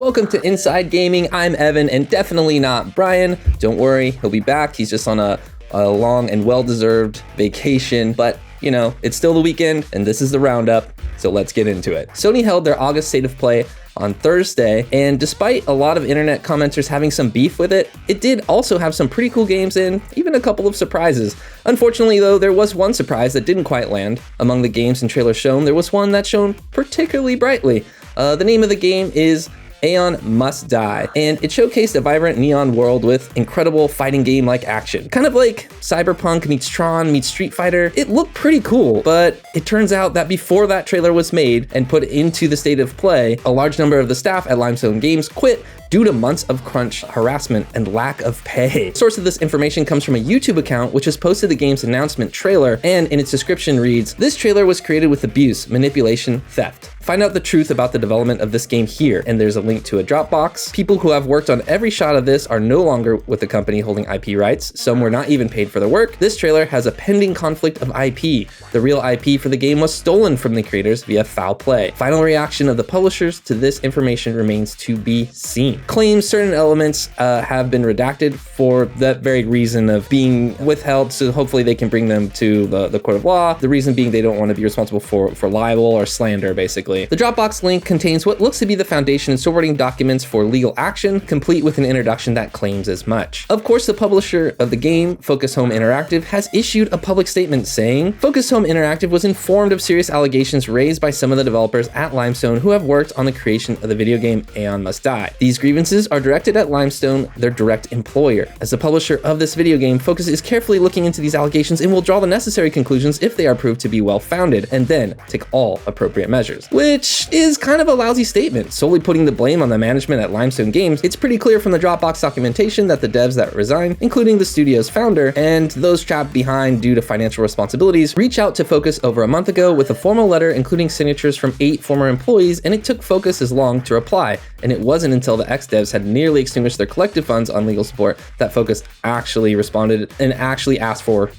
Welcome to Inside Gaming. I'm Evan, and definitely not Brian. Don't worry, he'll be back. He's just on a long and well-deserved vacation, but you know, it's still the weekend, and this is the roundup, so let's get into it. Sony held their August State of Play on Thursday, and despite a lot of internet commenters having some beef with it, it did also have some pretty cool games and even a couple of surprises. Unfortunately though, there was one surprise that didn't quite land. Among the games and trailers shown, there was one that shone particularly brightly. The name of the game is Aeon Must Die, and it showcased a vibrant neon world with incredible fighting game-like action. Kind of like Cyberpunk meets Tron meets Street Fighter. It looked pretty cool, but it turns out that before that trailer was made and put into the State of Play, a large number of the staff at Limestone Games quit due to months of crunch, harassment, and lack of pay. Source of this information comes from a YouTube account which has posted the game's announcement trailer, and in its description reads, "This trailer was created with abuse, manipulation, theft. Find out the truth about the development of this game here," and there's a link to a Dropbox. People who have worked on every shot of this are no longer with the company holding IP rights. Some were not even paid for their work. This trailer has a pending conflict of IP. The real IP for the game was stolen from the creators via foul play. Final reaction of the publishers to this information remains to be seen. Claims certain elements have been redacted for that very reason of being withheld, so hopefully they can bring them to the court of law. The reason being they don't want to be responsible for libel or slander, basically. The Dropbox link contains what looks to be the foundation and supporting documents for legal action, complete with an introduction that claims as much. Of course, the publisher of the game, Focus Home Interactive, has issued a public statement saying, Focus Home Interactive was informed of serious allegations raised by some of the developers at Limestone who have worked on the creation of the video game Aeon Must Die. These grievances are directed at Limestone, their direct employer. As the publisher of this video game, Focus is carefully looking into these allegations and will draw the necessary conclusions if they are proved to be well-founded, and then take all appropriate measures. Which is kind of a lousy statement, solely putting the blame on the management at Limestone Games. It's pretty clear from the Dropbox documentation that the devs that resigned, including the studio's founder, and those trapped behind due to financial responsibilities, reached out to Focus over a month ago with a formal letter including signatures from 8 former employees, and it took Focus as long to reply. And it wasn't until the ex-devs had nearly extinguished their collective funds on legal support that Focus actually responded and actually asked for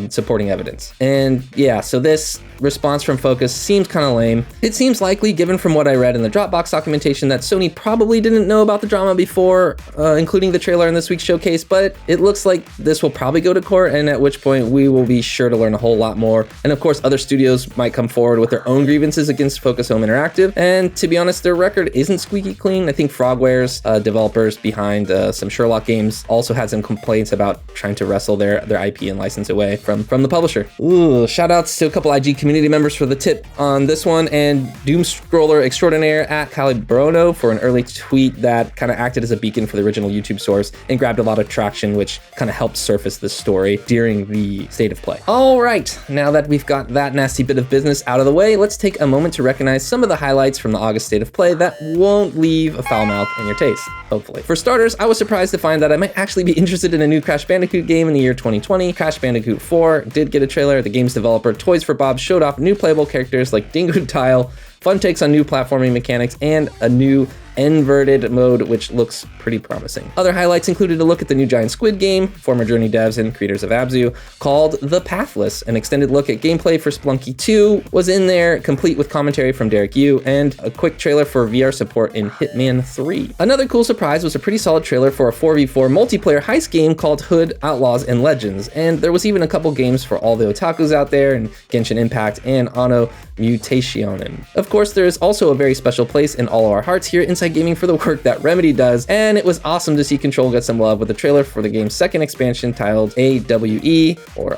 supporting evidence. And yeah, so this response from Focus seems kind of lame. It seems likely, given from what I read in the Dropbox documentation, that Sony probably didn't know about the drama before, including the trailer in this week's showcase, but it looks like this will probably go to court, and at which point we will be sure to learn a whole lot more. And of course, other studios might come forward with their own grievances against Focus Home Interactive, and to be honest, their record isn't squeaky clean. I think Frogware's developers behind some Sherlock games also had some complaints about trying to wrestle their IP and license away from the publisher. Ooh, shout outs to a couple IG community members for the tip on this one, and Doom Scroller Extraordinaire at Calibrono for an early tweet that kind of acted as a beacon for the original YouTube source and grabbed a lot of traction, which kind of helped surface the story during the State of Play. All right, now that we've got that nasty bit of business out of the way, let's take a moment to recognize some of the highlights from the August State of Play that won't leave a foul mouth in your taste, hopefully. For starters, I was surprised to find that I might actually be interested in a new Crash Bandicoot game in the year 2020. Crash Bandicoot 4 did get a trailer. The game's developer, Toys for Bob, showed off new playable characters like Dingo Tile, fun takes on new platforming mechanics, and a new inverted mode, which looks pretty promising. Other highlights included a look at the new Giant Squid game, former Journey devs and creators of Abzu, called The Pathless. An extended look at gameplay for Splunky 2 was in there, complete with commentary from Derek Yu, and a quick trailer for VR support in Hitman 3. Another cool surprise was a pretty solid trailer for a 4v4 multiplayer heist game called Hood, Outlaws, and Legends, and there was even a couple games for all the otakus out there, and Genshin Impact and Anno Mutationem. Of course, there is also a very special place in all of our hearts here inside Gaming for the work that Remedy does, and it was awesome to see Control get some love with the trailer for the game's second expansion titled AWE, or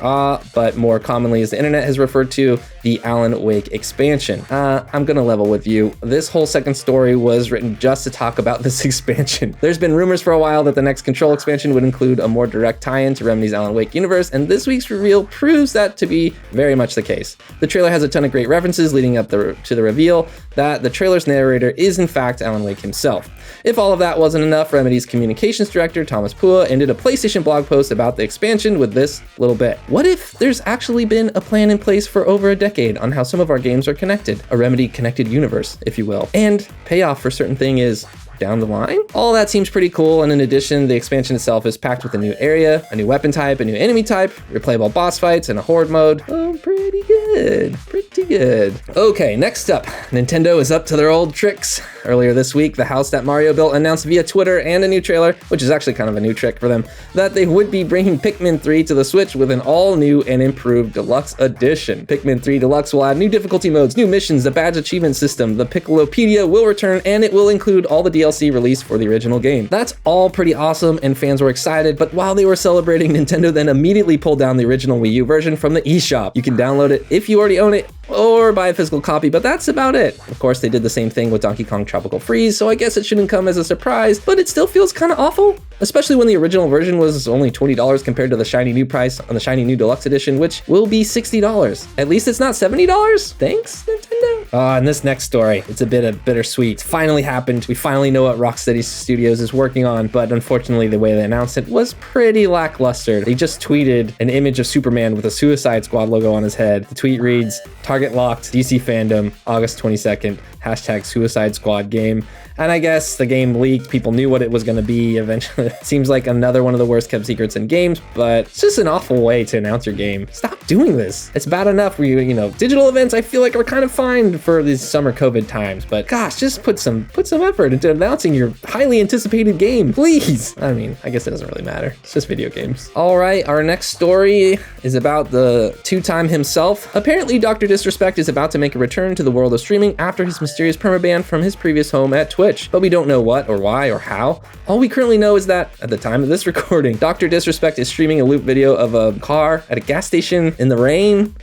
but more commonly as the internet has referred to, the Alan Wake expansion. I'm gonna level with you. This whole second story was written just to talk about this expansion. There's been rumors for a while that the next Control expansion would include a more direct tie-in to Remedy's Alan Wake universe, and this week's reveal proves that to be very much the case. The trailer has a ton of great references leading up to the reveal that the trailer's narrator is in fact Alan Wake himself. If all of that wasn't enough, Remedy's communications director, Thomas Pua, ended a PlayStation blog post about the expansion with this little bit. What if there's actually been a plan in place for over a decade on how some of our games are connected? A Remedy connected universe, if you will. And payoff for certain thing is down the line. All that seems pretty cool, and in addition, the expansion itself is packed with a new area, a new weapon type, a new enemy type, replayable boss fights, and a horde mode. Oh, pretty good, pretty good. Okay, next up, Nintendo is up to their old tricks. Earlier this week, the house that Mario built announced via Twitter and a new trailer, which is actually kind of a new trick for them, that they would be bringing Pikmin 3 to the Switch with an all-new and improved Deluxe edition. Pikmin 3 Deluxe will add new difficulty modes, new missions, the badge achievement system, the Piccolopedia will return, and it will include all the DLC released for the original game. That's all pretty awesome, and fans were excited, but while they were celebrating, Nintendo then immediately pulled down the original Wii U version from the eShop. You can download it if you already own it, or buy a physical copy, but that's about it. Of course, they did the same thing with Donkey Kong Tropical Freeze, so I guess it shouldn't come as a surprise, but it still feels kind of awful, especially when the original version was only $20 compared to the shiny new price on the shiny new Deluxe edition, which will be $60. At least it's not $70. Thanks, Nintendo. And this next story, it's a bit of bittersweet. It's finally happened. We finally know what Rocksteady Studios is working on, but unfortunately, the way they announced it was pretty lackluster. They just tweeted an image of Superman with a Suicide Squad logo on his head. The tweet reads, "Target locked, DC fandom, August 22nd, hashtag Suicide Squad game." And I guess the game leaked, people knew what it was going to be eventually. It seems like another one of the worst kept secrets in games, but it's just an awful way to announce your game. Stop doing this. It's bad enough where you know, digital events I feel like are kind of fine for these summer COVID times, but gosh, just put some effort into announcing your highly anticipated game, please. I mean, I guess it doesn't really matter. It's just video games. All right, our next story is about the two-time himself. Apparently, Dr. Disrespect is about to make a return to the world of streaming after his mysterious permaban from his previous home at Twitch, but we don't know what or why or how. All we currently know is that at the time of this recording, Dr. Disrespect is streaming a loop video of a car at a gas station in the rain.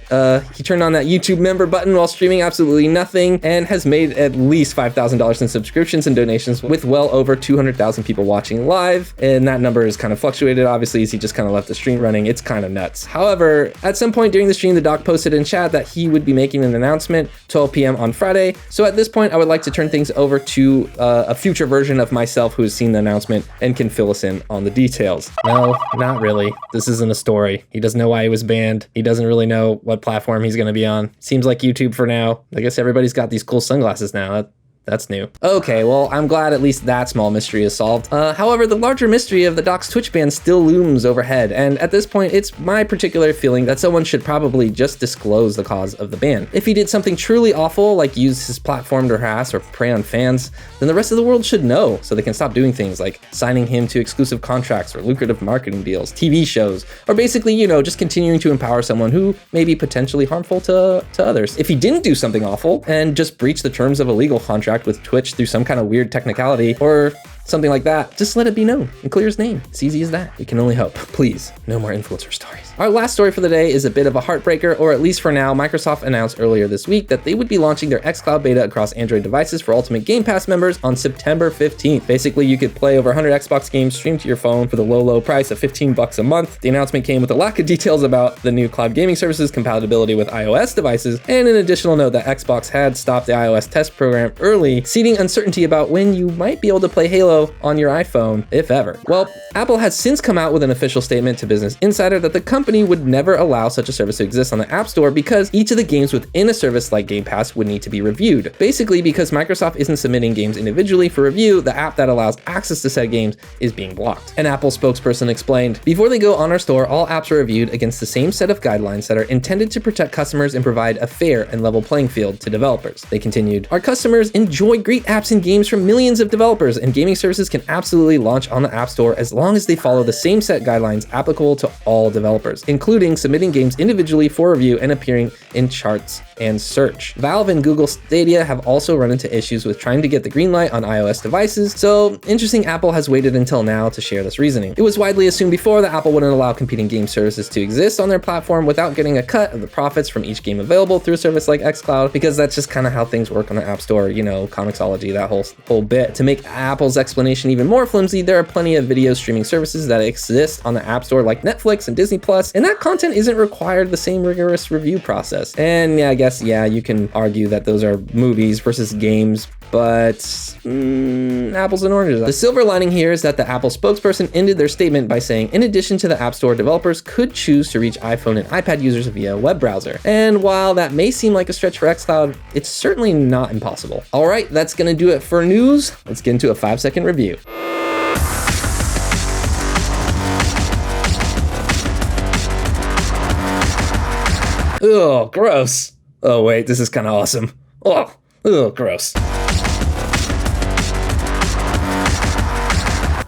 He turned on that YouTube member button while streaming absolutely nothing and has made at least $5,000 in subscriptions and donations with well over 200,000 people watching live. And that number is kind of fluctuated, obviously, as he just kind of left the stream running. It's kind of nuts. However, at some point during the stream, the doc posted in chat that he would be making an announcement 12 p.m. on Friday. So at this point, I would like to turn things over to a future version of myself who has seen the announcement and can fill us in on the details. No, not really. This isn't a story. He doesn't know why he was banned. He doesn't really know what platform he's going to be on. Seems like YouTube for now. I guess everybody's got these cool sunglasses now. That's new. Okay, well, I'm glad at least that small mystery is solved. However, the larger mystery of the doc's Twitch ban still looms overhead, and at this point, it's my particular feeling that someone should probably just disclose the cause of the ban. If he did something truly awful, like use his platform to harass or prey on fans, then the rest of the world should know, so they can stop doing things like signing him to exclusive contracts or lucrative marketing deals, TV shows, or basically, you know, just continuing to empower someone who may be potentially harmful to others. If he didn't do something awful and just breach the terms of a legal contract with Twitch through some kind of weird technicality or something like that, just let it be known and clear his name. It's easy as that. We can only hope. Please, no more influencer stories. Our last story for the day is a bit of a heartbreaker, or at least for now. Microsoft announced earlier this week that they would be launching their XCloud beta across Android devices for Ultimate Game Pass members on September 15th. Basically, you could play over 100 Xbox games streamed to your phone for the low price of $15 a month. The announcement came with a lack of details about the new cloud gaming services compatibility with iOS devices, and an additional note that Xbox had stopped the iOS test program early, seeding uncertainty about when you might be able to play Halo on your iPhone, if ever. Well, Apple has since come out with an official statement to Business Insider that the company would never allow such a service to exist on the App Store because each of the games within a service like Game Pass would need to be reviewed. Basically, because Microsoft isn't submitting games individually for review, the app that allows access to said games is being blocked. An Apple spokesperson explained, "Before they go on our store, all apps are reviewed against the same set of guidelines that are intended to protect customers and provide a fair and level playing field to developers." They continued, "Our customers enjoy great apps and games from millions of developers, and gaming services can absolutely launch on the App Store as long as they follow the same set guidelines applicable to all developers, including submitting games individually for review and appearing in charts and search." Valve and Google Stadia have also run into issues with trying to get the green light on iOS devices, so interesting Apple has waited until now to share this reasoning. It was widely assumed before that Apple wouldn't allow competing game services to exist on their platform without getting a cut of the profits from each game available through a service like XCloud, because that's just kind of how things work on the App Store, you know, Comixology, that whole bit. To make Apple's explanation even more flimsy, there are plenty of video streaming services that exist on the App Store like Netflix and Disney Plus, and that content isn't required the same rigorous review process. And yeah, I guess, yeah, you can argue that those are movies versus games, but apples and oranges. The silver lining here is that the Apple spokesperson ended their statement by saying, in addition to the App Store, developers could choose to reach iPhone and iPad users via a web browser. And while that may seem like a stretch for XCloud, it's certainly not impossible. All right, that's gonna do it for news. Let's get into a 5-second review. Ugh, gross. Oh wait, this is kind of awesome. Oh, ugh, gross.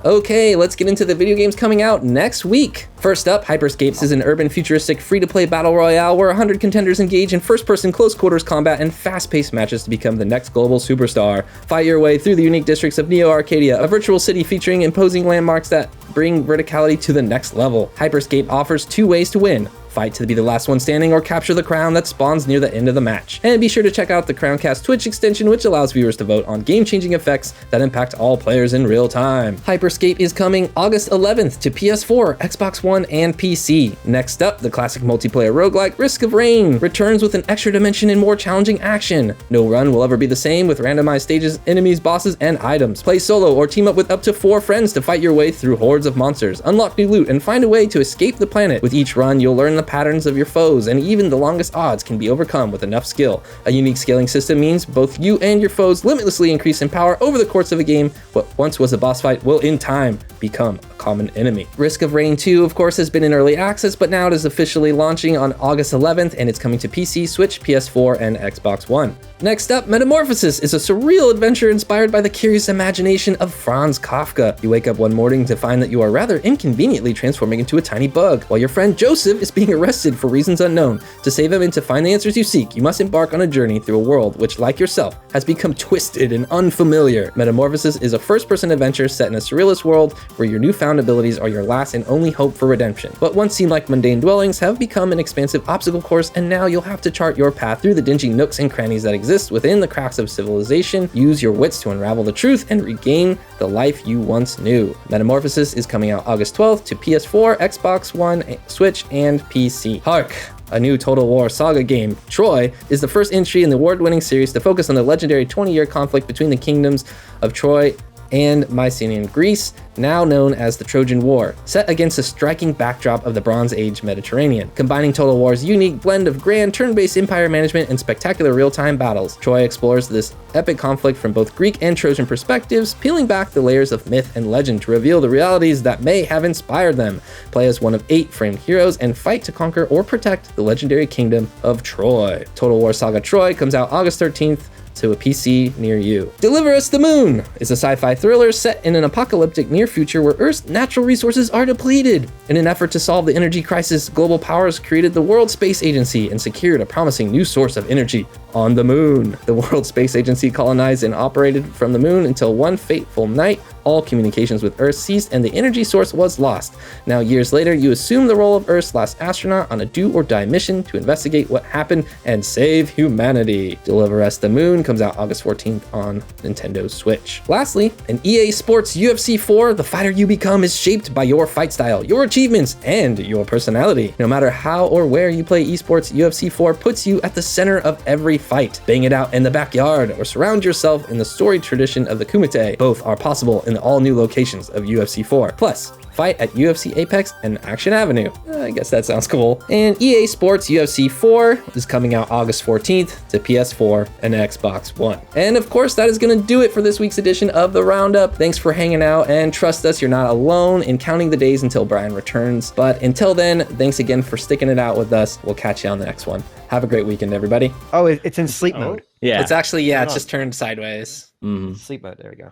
Okay, let's get into the video games coming out next week. First up, Hyperscape is an urban futuristic free-to-play battle royale where 100 contenders engage in first-person close-quarters combat and fast-paced matches to become the next global superstar. Fight your way through the unique districts of Neo Arcadia, a virtual city featuring imposing landmarks that bring verticality to the next level. Hyperscape offers 2 ways to win. Fight to be the last one standing or capture the crown that spawns near the end of the match. And be sure to check out the Crowncast Twitch extension, which allows viewers to vote on game-changing effects that impact all players in real time. Hyperscape is coming August 11th to PS4, Xbox One, and PC. Next up, the classic multiplayer roguelike Risk of Rain returns with an extra dimension and more challenging action. No run will ever be the same with randomized stages, enemies, bosses, and items. Play solo or team up with up to 4 friends to fight your way through hordes of monsters, unlock new loot, and find a way to escape the planet. With each run, you'll learn the patterns of your foes, and even the longest odds can be overcome with enough skill. A unique scaling system means both you and your foes limitlessly increase in power over the course of a game. What once was a boss fight will in time become a common enemy. Risk of Rain 2, of course, has been in early access, but now it is officially launching on August 11th, and it's coming to PC, Switch, PS4, and Xbox One. Next up, Metamorphosis is a surreal adventure inspired by the curious imagination of Franz Kafka. You wake up one morning to find that you are rather inconveniently transforming into a tiny bug, while your friend Joseph is being arrested for reasons unknown. To save him and to find the answers you seek, you must embark on a journey through a world which, like yourself, has become twisted and unfamiliar. Metamorphosis is a first-person adventure set in a surrealist world where your newfound abilities are your last and only hope for redemption. What once seemed like mundane dwellings have become an expansive obstacle course, and now you'll have to chart your path through the dingy nooks and crannies that exist within the cracks of civilization. Use your wits to unravel the truth and regain the life you once knew. Metamorphosis is coming out August 12th to PS4, Xbox One, Switch, and PC. Hark! A new Total War Saga game, Troy, is the first entry in the award-winning series to focus on the legendary 20-year conflict between the kingdoms of Troy and Mycenaean Greece, now known as the Trojan War, set against a striking backdrop of the Bronze Age Mediterranean, combining Total War's unique blend of grand turn-based empire management and spectacular real-time battles. Troy explores this epic conflict from both Greek and Trojan perspectives, peeling back the layers of myth and legend to reveal the realities that may have inspired them. Play as one of 8 framed heroes and fight to conquer or protect the legendary kingdom of Troy. Total War Saga Troy comes out August 13th to a PC near you. Deliver Us the Moon is a sci-fi thriller set in an apocalyptic near future where Earth's natural resources are depleted. In an effort to solve the energy crisis, global powers created the World Space Agency and secured a promising new source of energy on the moon. The World Space Agency colonized and operated from the moon until one fateful night, all communications with Earth ceased and the energy source was lost. Now, years later, you assume the role of Earth's last astronaut on a do-or-die mission to investigate what happened and save humanity. Deliver Us the Moon comes out August 14th on Nintendo Switch. Lastly, in EA Sports UFC 4, the fighter you become is shaped by your fight style, your achievements, and your personality. No matter how or where you play esports, UFC 4 puts you at the center of every fight. Bang it out in the backyard or surround yourself in the storied tradition of the Kumite. Both are possible in the all-new locations of UFC 4. Plus, fight at UFC Apex and Action Avenue. I guess that sounds cool. And EA Sports UFC 4 is coming out August 14th to PS4 and Xbox One. And of course, that is going to do it for this week's edition of the Roundup. Thanks for hanging out, and trust us, you're not alone in counting the days until Brian returns. But until then, thanks again for sticking it out with us. We'll catch you on the next one. Have a great weekend, everybody. Oh, it's in sleep mode. Yeah. It's actually, it's just turned sideways. Sleep mode. There we go.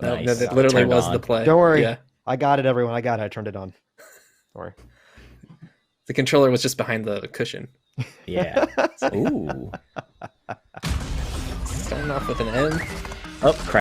No, Nice. that literally Turned was on. the play. Don't worry. Yeah. I got it, everyone. I got it. I turned it on. Don't worry. The controller was just behind the cushion. Yeah. Ooh. Starting off with an N. Oh, crap.